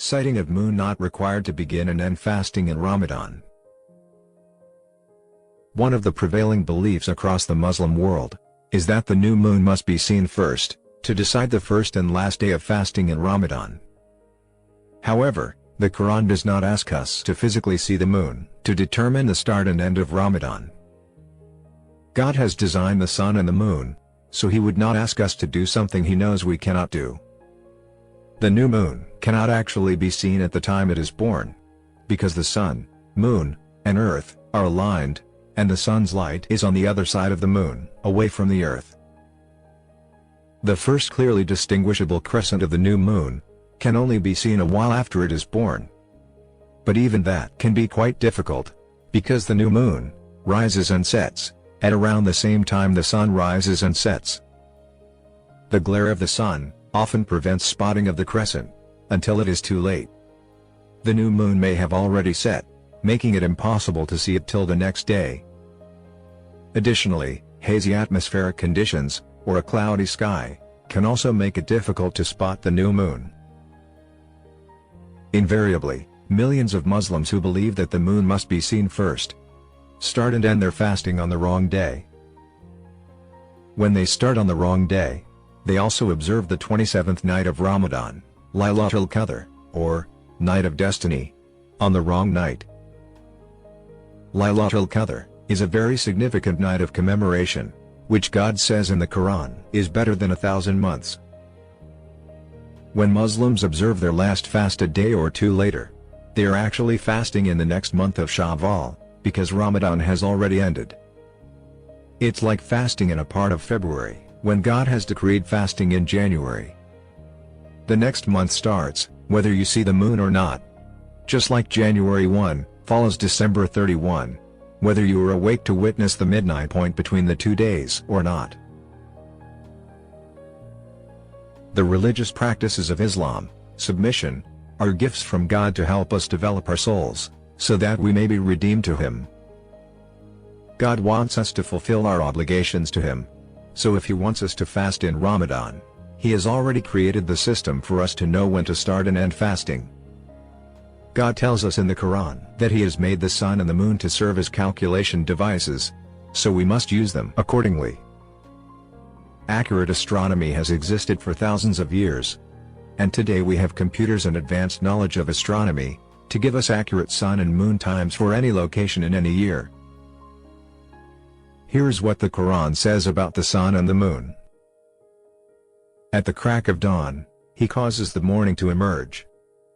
Sighting of moon not required to begin and end fasting in Ramadan. One of the prevailing beliefs across the Muslim world is that the new moon must be seen first, to decide the first and last day of fasting in Ramadan. However, the Quran does not ask us to physically see the moon to determine the start and end of Ramadan. God has designed the sun and the moon, so He would not ask us to do something He knows we cannot do. The new moon cannot actually be seen at the time it is born, because the sun, moon, and earth are aligned, and the sun's light is on the other side of the moon, away from the earth. The first clearly distinguishable crescent of the new moon can only be seen a while after it is born. But even that can be quite difficult, because the new moon rises and sets at around the same time the sun rises and sets. The glare of the sun often prevents spotting of the crescent, until it is too late. The new moon may have already set, making it impossible to see it till the next day. Additionally, hazy atmospheric conditions, or a cloudy sky, can also make it difficult to spot the new moon. Invariably, millions of Muslims who believe that the moon must be seen first start and end their fasting on the wrong day. When they start on the wrong day, they also observe the 27th night of Ramadan, Laylatul Qadr, or Night of Destiny, on the wrong night. Laylatul Qadr is a very significant night of commemoration, which God says in the Quran is better than 1,000 months. When Muslims observe their last fast a day or two later, they are actually fasting in the next month of Shawwal, because Ramadan has already ended. It's like fasting in a part of February, when God has decreed fasting in January. The next month starts, whether you see the moon or not. Just like January 1 follows December 31, whether you are awake to witness the midnight point between the 2 days or not. The religious practices of Islam, submission, are gifts from God to help us develop our souls, so that we may be redeemed to Him. God wants us to fulfill our obligations to Him. So if He wants us to fast in Ramadan, He has already created the system for us to know when to start and end fasting. God tells us in the Quran that He has made the sun and the moon to serve as calculation devices, so we must use them accordingly. Accurate astronomy has existed for thousands of years, and today we have computers and advanced knowledge of astronomy to give us accurate sun and moon times for any location in any year. Here's what the Quran says about the sun and the moon. At the crack of dawn, He causes the morning to emerge.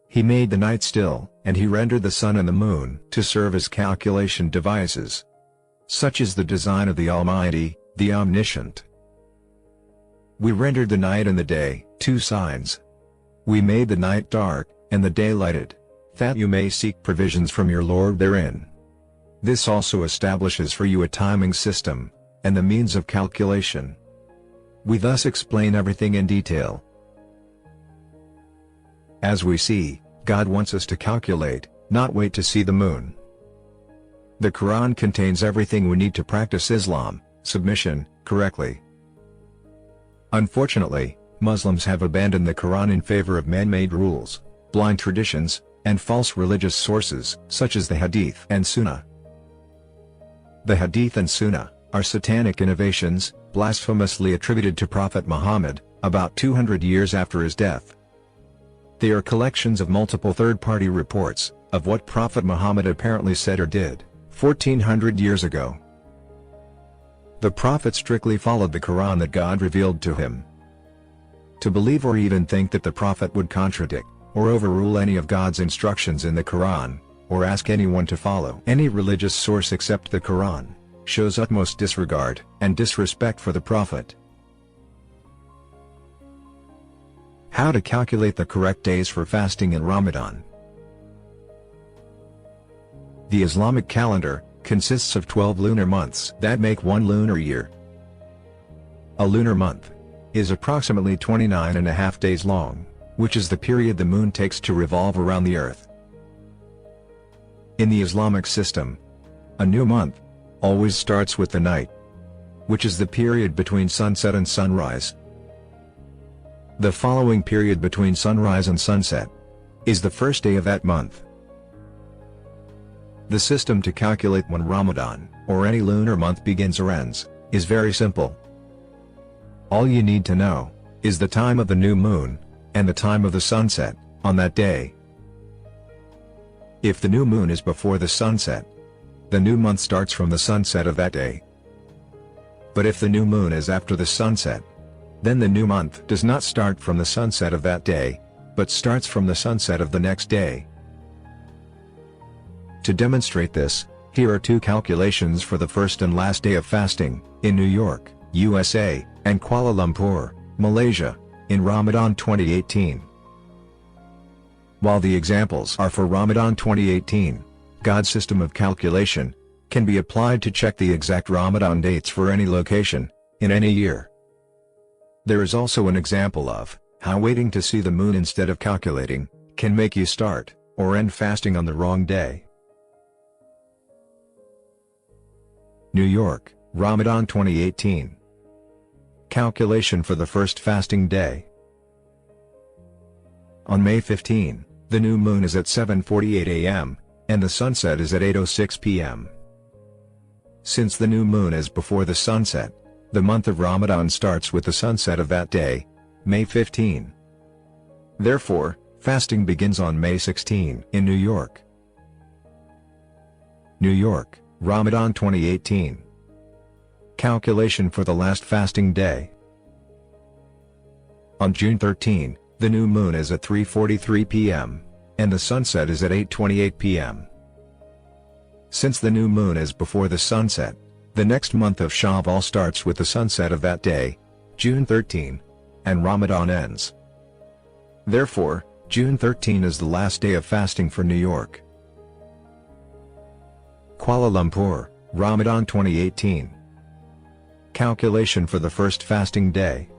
He made the night still, and He rendered the sun and the moon to serve as calculation devices. Such is the design of the Almighty, the Omniscient. We rendered the night and the day, two signs. We made the night dark, and the day lighted, that you may seek provisions from your Lord therein. This also establishes for you a timing system, and the means of calculation. We thus explain everything in detail. As we see, God wants us to calculate, not wait to see the moon. The Quran contains everything we need to practice Islam, submission, correctly. Unfortunately, Muslims have abandoned the Quran in favor of man-made rules, blind traditions, and false religious sources, such as the Hadith and Sunnah. The Hadith and Sunnah are satanic innovations, blasphemously attributed to Prophet Muhammad, about 200 years after his death. They are collections of multiple third-party reports of what Prophet Muhammad apparently said or did 1400 years ago. The Prophet strictly followed the Quran that God revealed to him. To believe or even think that the Prophet would contradict or overrule any of God's instructions in the Quran, or ask anyone to follow any religious source except the Quran, shows utmost disregard and disrespect for the Prophet. How to calculate the correct days for fasting in Ramadan. The Islamic calendar consists of 12 lunar months that make one lunar year. A lunar month is approximately 29.5 days long, which is the period the moon takes to revolve around the earth. In the Islamic system, a new month always starts with the night, which is the period between sunset and sunrise. The following period between sunrise and sunset is the first day of that month. The system to calculate when Ramadan, or any lunar month begins or ends, is very simple. All you need to know is the time of the new moon, and the time of the sunset, on that day. If the new moon is before the sunset, the new month starts from the sunset of that day. But if the new moon is after the sunset, then the new month does not start from the sunset of that day, but starts from the sunset of the next day. To demonstrate this, here are two calculations for the first and last day of fasting, in New York, USA, and Kuala Lumpur, Malaysia, in Ramadan 2018. While the examples are for Ramadan 2018, God's system of calculation can be applied to check the exact Ramadan dates for any location, in any year. There is also an example of how waiting to see the moon instead of calculating can make you start or end fasting on the wrong day. New York, Ramadan 2018. Calculation for the first fasting day. On May 15, the new moon is at 7:48 a.m., and the sunset is at 8:06 p.m. Since the new moon is before the sunset, the month of Ramadan starts with the sunset of that day, May 15. Therefore, fasting begins on May 16 in New York. New York, Ramadan 2018. Calculation for the last fasting day. On June 13, the new moon is at 3:43 p.m., and the sunset is at 8:28 p.m. Since the new moon is before the sunset, the next month of Shawwal starts with the sunset of that day, June 13, and Ramadan ends. Therefore, June 13 is the last day of fasting for New York. Kuala Lumpur, Ramadan 2018. Calculation for the first fasting day.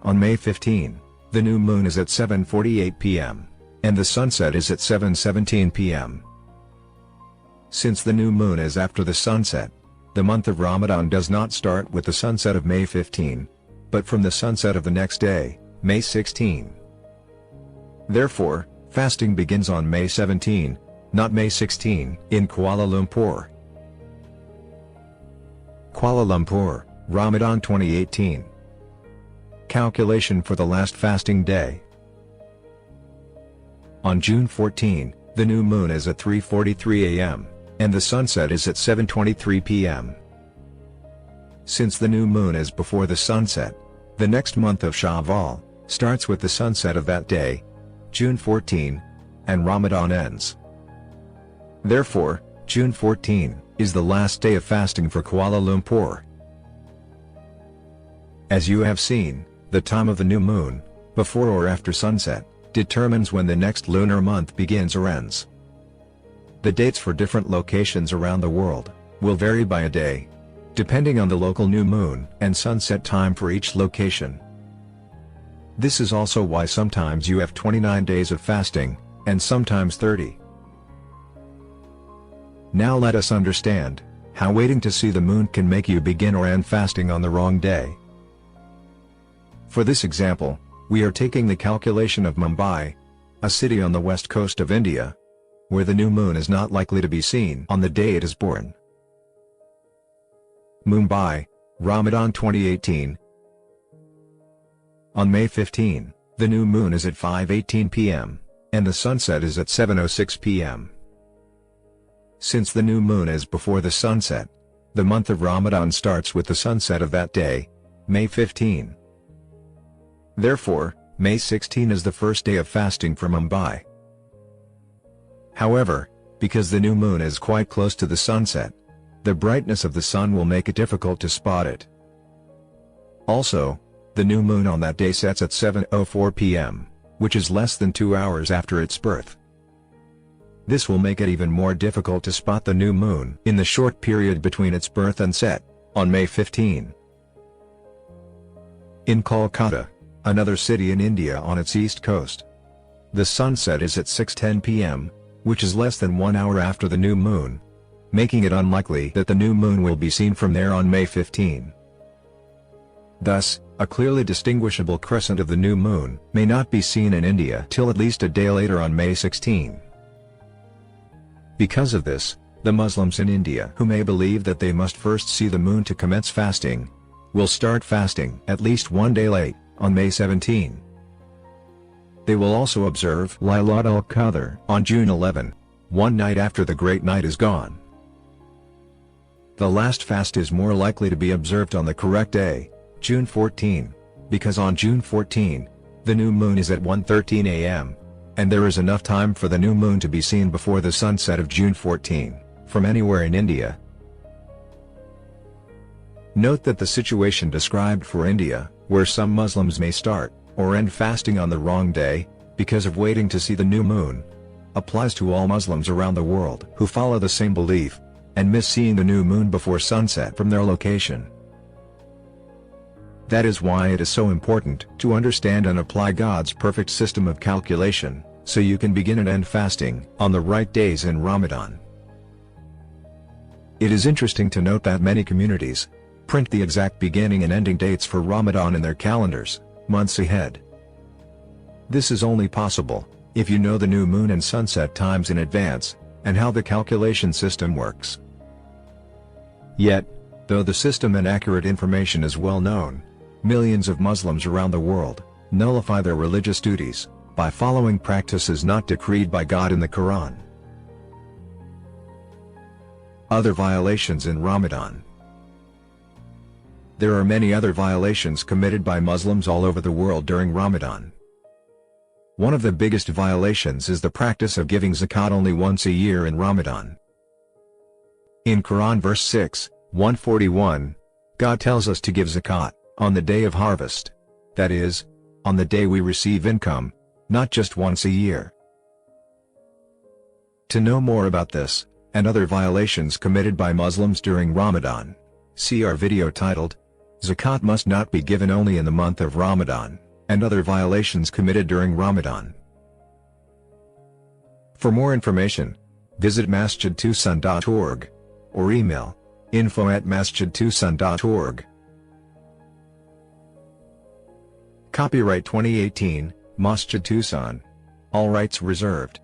On May 15, the new moon is at 7:48 p.m., and the sunset is at 7:17 p.m. Since the new moon is after the sunset, the month of Ramadan does not start with the sunset of May 15, but from the sunset of the next day, May 16. Therefore, fasting begins on May 17, not May 16, in Kuala Lumpur. Kuala Lumpur, Ramadan 2018. Calculation for the last fasting day. On June 14, the new moon is at 3:43 a.m., and the sunset is at 7:23 p.m. Since the new moon is before the sunset, the next month of Shawwal starts with the sunset of that day, June 14, and Ramadan ends. Therefore, June 14 is the last day of fasting for Kuala Lumpur. As you have seen, the time of the new moon, before or after sunset, determines when the next lunar month begins or ends. The dates for different locations around the world will vary by a day, depending on the local new moon and sunset time for each location. This is also why sometimes you have 29 days of fasting, and sometimes 30. Now let us understand how waiting to see the moon can make you begin or end fasting on the wrong day. For this example, we are taking the calculation of Mumbai, a city on the west coast of India, where the new moon is not likely to be seen on the day it is born. Mumbai, Ramadan 2018. On May 15, the new moon is at 5:18 p.m., and the sunset is at 7:06 p.m. Since the new moon is before the sunset, the month of Ramadan starts with the sunset of that day, May 15. Therefore, May 16 is the first day of fasting for Mumbai. However, because the new moon is quite close to the sunset, the brightness of the sun will make it difficult to spot it. Also, the new moon on that day sets at 7:04 p.m., which is less than 2 hours after its birth. This will make it even more difficult to spot the new moon in the short period between its birth and set, on May 15. In Kolkata, another city in India on its east coast, the sunset is at 6:10 p.m., which is less than 1 hour after the new moon, making it unlikely that the new moon will be seen from there on May 15. Thus, A clearly distinguishable crescent of the new moon may not be seen in India till at least a day later on May 16. Because of this, the Muslims in India who may believe that they must first see the moon to commence fasting, will start fasting at least one day late, on May 17. They will also observe Laylat al-Qadr on June 11, one night after the Great Night is gone. The last fast is more likely to be observed on the correct day, June 14, because on June 14, the new moon is at 1:13 a.m., and there is enough time for the new moon to be seen before the sunset of June 14, from anywhere in India. Note that the situation described for India, where some Muslims may start or end fasting on the wrong day, because of waiting to see the new moon, applies to all Muslims around the world who follow the same belief, and miss seeing the new moon before sunset from their location. That is why it is so important to understand and apply God's perfect system of calculation, so you can begin and end fasting on the right days in Ramadan. It is interesting to note that many communities print the exact beginning and ending dates for Ramadan in their calendars, months ahead. This is only possible if you know the new moon and sunset times in advance, and how the calculation system works. Yet, though the system and accurate information is well known, millions of Muslims around the world nullify their religious duties by following practices not decreed by God in the Quran. Other violations in Ramadan. There are many other violations committed by Muslims all over the world during Ramadan. One of the biggest violations is the practice of giving zakat only once a year in Ramadan. In Quran verse 6, 141, God tells us to give zakat on the day of harvest, that is, on the day we receive income, not just once a year. To know more about this, and other violations committed by Muslims during Ramadan, see our video titled, Zakat Must Not Be Given Only in the Month of Ramadan, and Other Violations Committed During Ramadan. For more information, visit masjidtucson.org, or email info@masjidtucson.org. Copyright 2018, Masjid Tucson. All rights reserved.